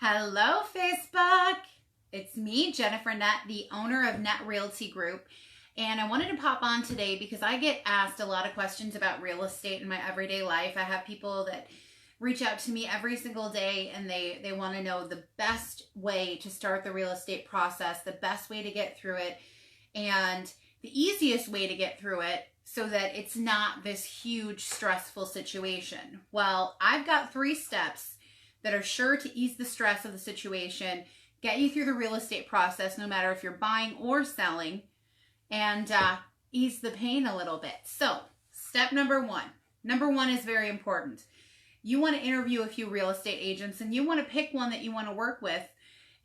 Hello, Facebook. It's me, Jennifer Nett, the owner of Nett Realty Group. And I wanted to pop on today because I get asked a lot of questions about real estate in my everyday life. I have people that reach out to me every single day and they want to know the best way to start the real estate process, the best way to get through it, and the easiest way to get through it so that it's not this huge stressful situation. Well, I've got 3 steps that are sure to ease the stress of the situation, get you through the real estate process, no matter if you're buying or selling, and ease the pain a little bit. So, step number 1. Number 1 is very important. You want to interview a few real estate agents, and you want to pick one that you want to work with.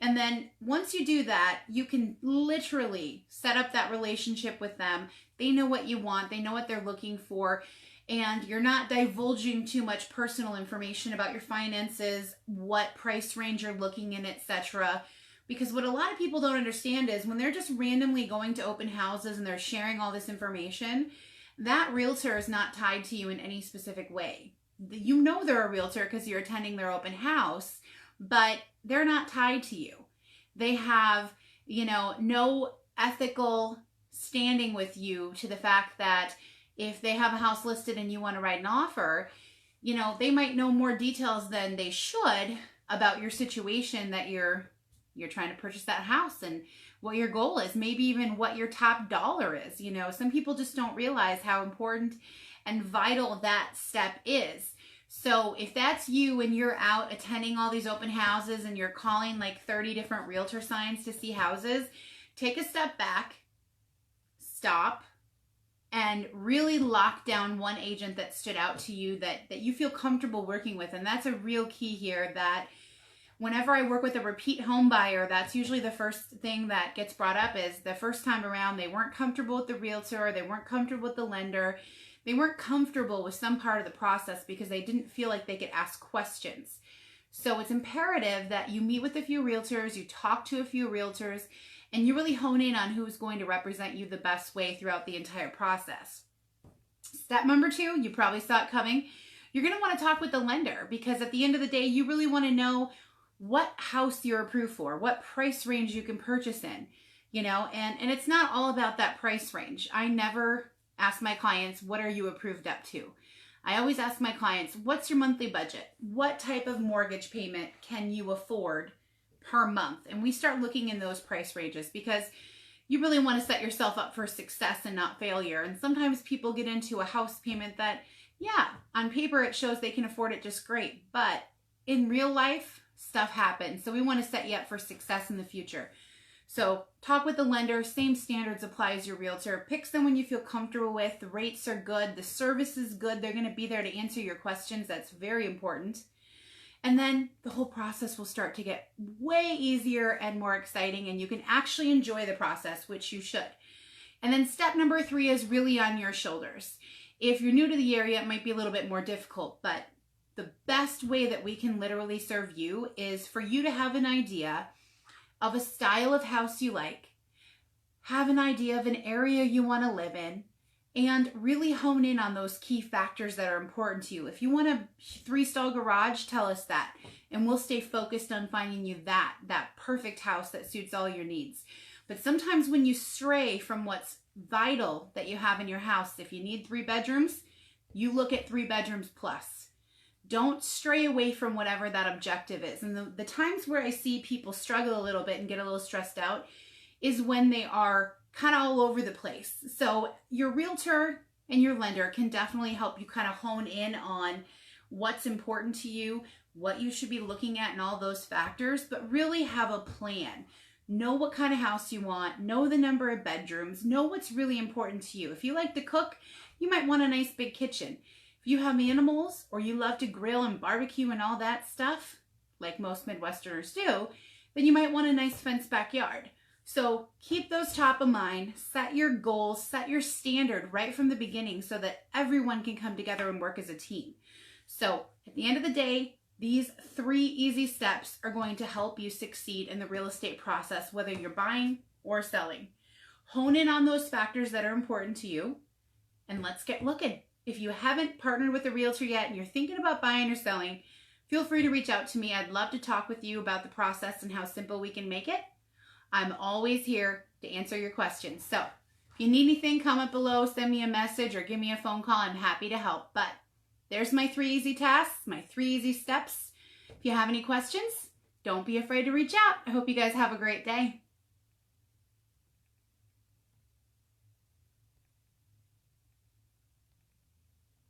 And then once you do that, you can literally set up that relationship with them. They know what you want. They know what they're looking for. And you're not divulging too much personal information about your finances, what price range you're looking in, etc. Because what a lot of people don't understand is when they're just randomly going to open houses and they're sharing all this information, that realtor is not tied to you in any specific way. You know they're a realtor because you're attending their open house, but they're not tied to you. They have, no ethical standing with you to the fact that if they have a house listed and you want to write an offer, they might know more details than they should about your situation, that you're trying to purchase that house and what your goal is, maybe even what your top dollar is. Some people just don't realize how important and vital that step is. So if that's you and you're out attending all these open houses and you're calling like 30 different realtor signs to see houses, take a step back, stop, and really lock down one agent that stood out to you that you feel comfortable working with. And that's a real key here, that whenever I work with a repeat home buyer, that's usually the first thing that gets brought up is the first time around, they weren't comfortable with the realtor, they weren't comfortable with the lender, they weren't comfortable with some part of the process because they didn't feel like they could ask questions. So it's imperative that you meet with a few realtors, you talk to a few realtors, and you really hone in on who's going to represent you the best way throughout the entire process. Step number 2, you probably saw it coming. You're going to want to talk with the lender because at the end of the day, you really want to know what house you're approved for, what price range you can purchase in, and it's not all about that price range. I never ask my clients, what are you approved up to? I always ask my clients, what's your monthly budget? What type of mortgage payment can you afford per month? And we start looking in those price ranges because you really want to set yourself up for success and not failure. And sometimes people get into a house payment that, on paper it shows they can afford it just great, but in real life, stuff happens. So we want to set you up for success in the future. So talk with the lender, same standards apply as your realtor. Pick someone you feel comfortable with. The rates are good. The service is good. They're going to be there to answer your questions. That's very important. And then the whole process will start to get way easier and more exciting, and you can actually enjoy the process, which you should. And then step number 3 is really on your shoulders. If you're new to the area, it might be a little bit more difficult, but the best way that we can literally serve you is for you to have an idea of a style of house you like, have an idea of an area you want to live in, and really hone in on those key factors that are important to you. If you want a 3-stall garage, tell us that, and we'll stay focused on finding you that perfect house that suits all your needs. But sometimes when you stray from what's vital that you have in your house, if you need 3 bedrooms, you look at 3 bedrooms plus. Don't stray away from whatever that objective is. And the times where I see people struggle a little bit and get a little stressed out is when they are kind of all over the place. So your realtor and your lender can definitely help you kind of hone in on what's important to you, what you should be looking at, and all those factors, but really have a plan. Know what kind of house you want, know the number of bedrooms, know what's really important to you. If you like to cook, you might want a nice big kitchen. If you have animals or you love to grill and barbecue and all that stuff, like most Midwesterners do, then you might want a nice fenced backyard. So keep those top of mind, set your goals, set your standard right from the beginning so that everyone can come together and work as a team. So at the end of the day, these 3 easy steps are going to help you succeed in the real estate process, whether you're buying or selling. Hone in on those factors that are important to you, and let's get looking. If you haven't partnered with a realtor yet and you're thinking about buying or selling, feel free to reach out to me. I'd love to talk with you about the process and how simple we can make it. I'm always here to answer your questions. So if you need anything, comment below, send me a message, or give me a phone call. I'm happy to help. But there's my 3 easy tasks, my 3 easy steps. If you have any questions, don't be afraid to reach out. I hope you guys have a great day.